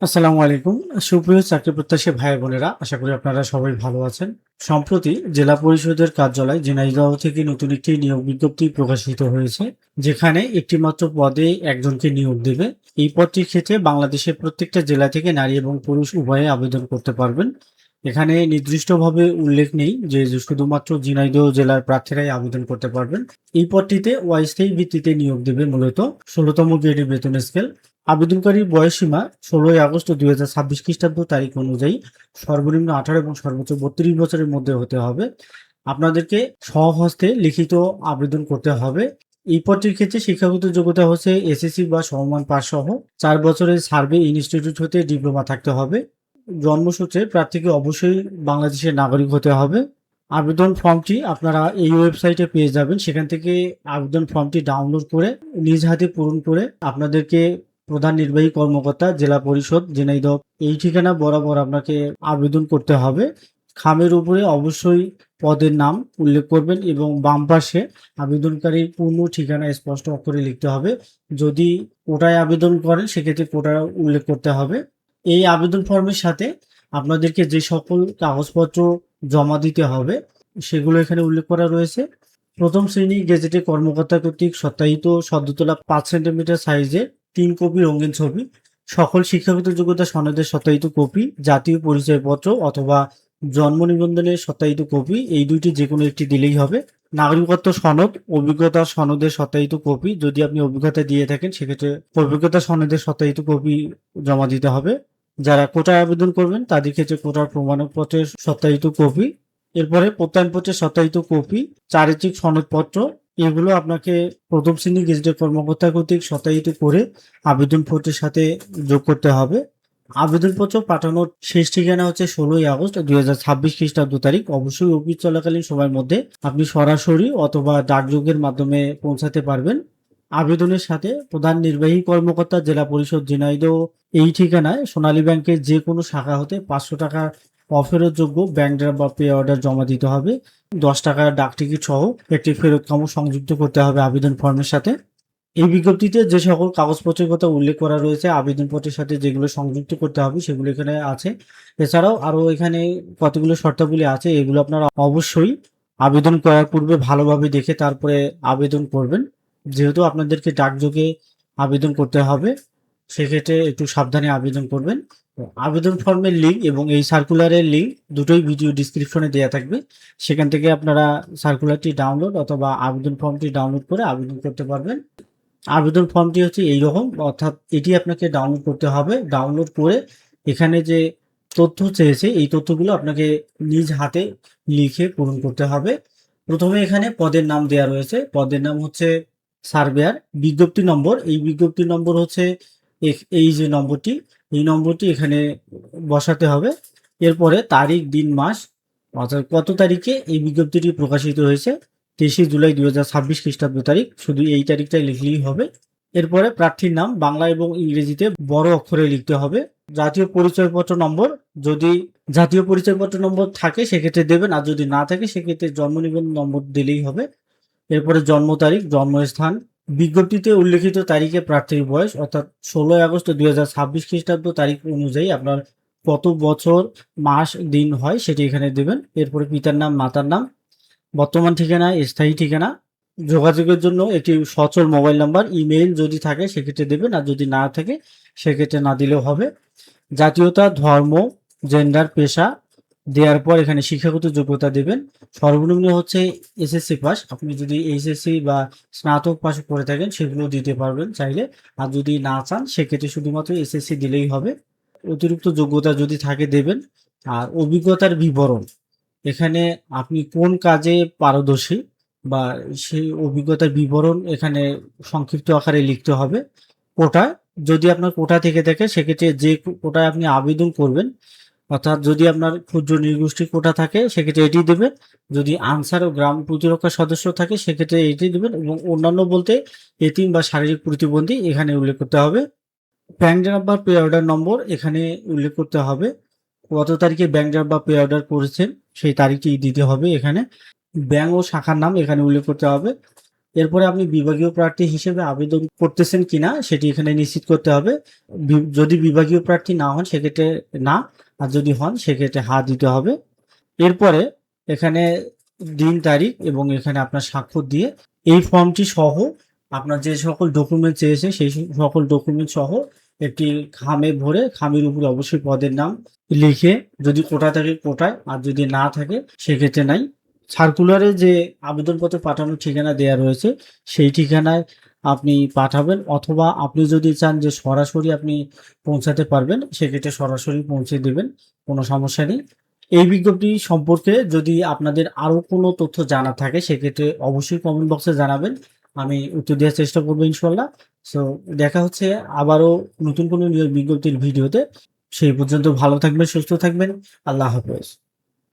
আসসালামু আলাইকুম। সুপ্রিয় চাকরি প্রত্যাশী ভাই বোনেরা, আশা করি আপনারা সবাই ভালো আছেন। সম্প্রতি জেলা পরিষদের কার্যালয় ঝিনাইদহ থেকে নতুন একটি নিয়োগ বিজ্ঞপ্তি প্রকাশিত হয়েছে, যেখানে একটি মাত্র পদে একজনকে নিয়োগ দেবে। এই পদটির ক্ষেত্রে বাংলাদেশের প্রত্যেকটা জেলা থেকে নারী এবং পুরুষ উভয়ে আবেদন করতে পারবেন। এখানে নির্দিষ্টভাবে উল্লেখ নেই যে শুধুমাত্র ঝিনাইদহ জেলার প্রার্থীরাই আবেদন করতে পারবেন। এই পদটিতে অস্থায়ী ভিত্তিতে নিয়োগ দেবে মূলত ১৬তম গ্রেডের বেতন স্কেল। আবেদনকারীর বয়সসীমা ১৬ই আগস্ট ২০২৬ খ্রিস্টাব্দ তারিখ অনুযায়ী সর্বনিম্ন ১৮ এবং সর্বোচ্চ ৩২ বছরের মধ্যে হতে হবে। আপনাদেরকে স্বহস্তে লিখিত আবেদন করতে হবে। এই পদটির ক্ষেত্রে শিক্ষাগত যোগ্যতা হচ্ছে এসএসসি বা সমমান পাস সহ ৪ বছরের সার্ভে ইনস্টিটিউট হতে ডিপ্লোমা থাকতে হবে। জন্মসূত্রে প্রার্থীকে অবশ্যই বাংলাদেশের নাগরিক হতে হবে। আবেদন ফর্মটি আপনারা এই ওয়েবসাইটে পেয়ে যাবেন। সেখান থেকে আবেদন ফর্মটি ডাউনলোড করে নিজ হাতে পূরণ করে আপনাদেরকে প্রধান নির্বাহী কর্মকর্তা জেলা পরিষদ ঝিনাইদহ এই ঠিকানা বরাবর আপনাকে আবেদন করতে হবে। খামের উপরে অবশ্যই পদের নাম উল্লেখ করবেন এবং বাম পাশে আবেদনকারীর পূর্ণ ঠিকানা স্পষ্ট অক্ষরে লিখতে হবে। যদি কোটায় আবেদন করেন সেক্ষেত্রে কোটা উল্লেখ করতে হবে। এই আবেদন ফর্মের সাথে আপনাদেরকে যে সকল কাগজপত্র জমা দিতে হবে সেগুলো এখানে উল্লেখ করা রয়েছে। প্রথম শ্রেণী গেজেটে কর্মকর্তা কর্তৃক সত্যায়িত সদ্য তোলা ৫ সেন্টিমিটার সাইজের ৩ কপি রঙিন ছবি, সকল শিক্ষাগত যোগ্যতা সনদের সত্যায়িত কপি, জাতীয় পরিচয়পত্র অথবা জন্ম নিবন্ধনের সত্যায়িত কপি, এই দুইটি যে কোনো একটি দিলেই হবে। নাগরিকত্ব সনদ, অভিজ্ঞতা সনদের সত্যায়িত কপি, যদি আপনি অভিজ্ঞতা দিয়ে থাকেন সেক্ষেত্রে অভিজ্ঞতা সনদের সত্যায়িত কপি জমা দিতে হবে। যারা কোটায় আবেদন করবেন তাদের ক্ষেত্রে কোটার প্রমাণপত্রের সত্যায়িত কপি, এরপরে প্রত্যয়নপত্রের সত্যায়িত কপি, চারিত্রিক সনদপত্র, এগুলো আপনাকে প্রথম শ্রেণী গেজেটেড কর্মকর্তা কর্তৃক সত্যায়িত করে আবেদনপত্রের সাথে যোগ করতে হবে। আবেদনপত্র পাঠানোর শেষ ঠিকানা হচ্ছে ১৬ই আগস্ট ২০২৬ খ্রিস্টাব্দ তারিখ। অবশ্যই অফিস চলাকালীন সময়ের মধ্যে আপনি সরাসরি অথবা ডাকযোগের মাধ্যমে পৌঁছাতে পারবেন। আবেদনের সাথে প্রধান নির্বাহী কর্মকর্তা জেলা পরিষদ ঝিনাইদহ এই ঠিকানায় সোনালী ব্যাংকের যে কোনো শাখা হতে ৫০০ টাকা অফেরতযোগ্য ব্যাংক ড্রাফট বা পে অর্ডার জমা দিতে হবে। ১০ টাকার ডাকটিকিট সহ একটি ফেরতকামও সংযুক্ত করতে হবে আবেদন ফর্মের সাথে। এই বিজ্ঞপ্তিতে যে সকল কাগজপত্রের কথা উল্লেখ করা রয়েছে আবেদনপত্রের সাথে যেগুলো সংযুক্ত করতে হবে সেগুলো এখানে আছে। এছাড়াও আরো এখানে কতগুলো শর্তাবলী আছে, এগুলো আপনারা অবশ্যই আবেদন করার পূর্বে ভালোভাবে দেখে তারপরে আবেদন করবেন। যেহেতু আপনাদেরকে ডাকযোগে আবেদন করতে হবে, সেক্ষেত্রে একটু সাবধানে আবেদন করবেন। আবেদন ফর্মের লিঙ্ক এবং এই সার্কুলারের লিঙ্ক দুটোই ভিডিও ডিসক্রিপশনে দেওয়া থাকবে। সেখান থেকে আপনারা সার্কুলারটি ডাউনলোড অথবা আবেদন ফর্মটি ডাউনলোড করে আবেদন করতে পারবেন। আবেদন ফর্মটি হচ্ছে এইরকম, অর্থাৎ এটি আপনাকে ডাউনলোড করতে হবে। ডাউনলোড করে এখানে যে তথ্য চেয়েছে এই তথ্যগুলো আপনাকে নিজ হাতে লিখে পূরণ করতে হবে। প্রথমে এখানে পদের নাম দেয়া রয়েছে। পদের নাম হচ্ছে সার্ভেয়ার। বিজ্ঞপ্তি নম্বর, এই বিজ্ঞপ্তি নম্বর হচ্ছে এই যে নম্বরটি, এই নম্বরটি এখানে বসাতে হবে। এরপরে তারিখ, দিন, মাস, অর্থাৎ কত তারিখে এই বিজ্ঞপ্তিটি প্রকাশিত হয়েছে, ২৩শে জুলাই ২০২৬ খ্রিস্টাব্দ তারিখ, শুধু এই তারিখটাই লিখলেই হবে। এরপরে প্রার্থীর নাম বাংলা এবং ইংরেজিতে বড় অক্ষরে লিখতে হবে। জাতীয় পরিচয়পত্র নম্বর, যদি জাতীয় পরিচয়পত্র নম্বর থাকে সেক্ষেত্রে দেবেন, আর যদি না থাকে সেক্ষেত্রে জন্ম নিবন্ধন নম্বর দিলেই হবে। এরপরে জন্ম তারিখ, জন্মস্থান, বিজ্ঞপ্তিতে উল্লেখিত তারিখে প্রার্থীর বয়স, অর্থাৎ ১৬ই আগস্ট ২০২৬ খ্রিস্টাব্দ তারিখ অনুযায়ী আপনার কত বছর, মাস, দিন হয় সেটি এখানে দেবেন। এরপরে পিতার নাম, মাতার নাম, বর্তমান ঠিকানা, স্থায়ী ঠিকানা, যোগাযোগের জন্য একটি সচল মোবাইল নাম্বার, ইমেইল যদি থাকে সেক্ষেত্রে দেবেন, আর যদি না থাকে সেক্ষেত্রে না দিলেও হবে। জাতীয়তা, ধর্ম, জেন্ডার, পেশা দেওয়ার পর এখানে শিক্ষাগত যোগ্যতা দেবেন। সর্বনিম্ন হচ্ছে এসএসসি পাস, আপনি যদি এইচএসসি বা স্নাতক পাস করে থাকেন সেগুলো দিতে পারবেন চাইলে, আর যদি না চান সেক্ষেত্রে শুধুমাত্র এসএসসি দিলেই হবে। অতিরিক্ত যোগ্যতা যদি থাকে দেবেন। আর অভিজ্ঞতার বিবরণ, এখানে আপনি কোন কাজে পারদর্শী বা সেই অভিজ্ঞতার বিবরণ এখানে সংক্ষিপ্ত আকারে লিখতে হবে। কোটা, যদি আপনার কোটা থেকে থাকে সেক্ষেত্রে যে কোটায় আপনি আবেদন করবেন, অর্থাৎ যদি আপনার ক্ষুদ্র নৃগোষ্ঠী কোটা থাকে সেক্ষেত্রে এটি দেবেন। যদি আনসার ও গ্রাম প্রতিরক্ষা সদস্য থাকে সেক্ষেত্রে এটি দেবেন, এবং অন্যান্য বলতে এতিম বা শারীরিক প্রতিবন্ধী এখানে উল্লেখ করতে হবে। ব্যাংক ড্রাফট বা পে অর্ডার নম্বর এখানে উল্লেখ করতে হবে। কত তারিখে ব্যাংক ড্রাফট বা পে অর্ডার করেছেন সেই তারিখটি দিতে হবে এখানে। ব্যাংক ও শাখার নাম এখানে উল্লেখ করতে হবে। এরপরে আপনি বিভাগীয় প্রার্থী হিসেবে আবেদন করতেছেন কিনা সেটি এখানে নিশ্চিত করতে হবে। যদি বিভাগীয় প্রার্থী না হন সেক্ষেত্রে না, আর যদি হন সেক্ষেত্রে হা দিতে হবে। এরপরে এখানে দিন তারিখ এবং এখানে আপনার স্বাক্ষর দিয়ে এই ফর্মটি সহ আপনার যে সকল ডকুমেন্ট চেয়েছে সেই সকল ডকুমেন্ট সহ একটি খামে ভরে, খামের উপরে অবশ্যই পদের নাম লিখে, যদি কোটা থাকে কোটায়, আর যদি না থাকে সেক্ষেত্রে নাই। সার্কুলারে যে আবেদনপত্র পাঠানোর ঠিকানা দেয়া রয়েছে সেই ঠিকানায় আপনি পাঠাবেন, অথবা আপনি যদি চান যে সরাসরি আপনি পৌঁছাতে পারবেন সেক্ষেত্রে সরাসরি পৌঁছে দেবেন, কোনো সমস্যা নেই। এই বিজ্ঞপ্তি সম্পর্কে যদি আপনাদের আরো কোনো তথ্য জানার থাকে সেক্ষেত্রে অবশ্যই কমেন্ট বক্সে জানাবেন, আমি উত্তর দেওয়ার চেষ্টা করবো ইনশাল্লাহ। সো দেখা হচ্ছে আবারও নতুন কোনো নিয়োগ বিজ্ঞপ্তির ভিডিওতে। সেই পর্যন্ত ভালো থাকবেন, সুস্থ থাকবেন। আল্লাহ হাফেজ।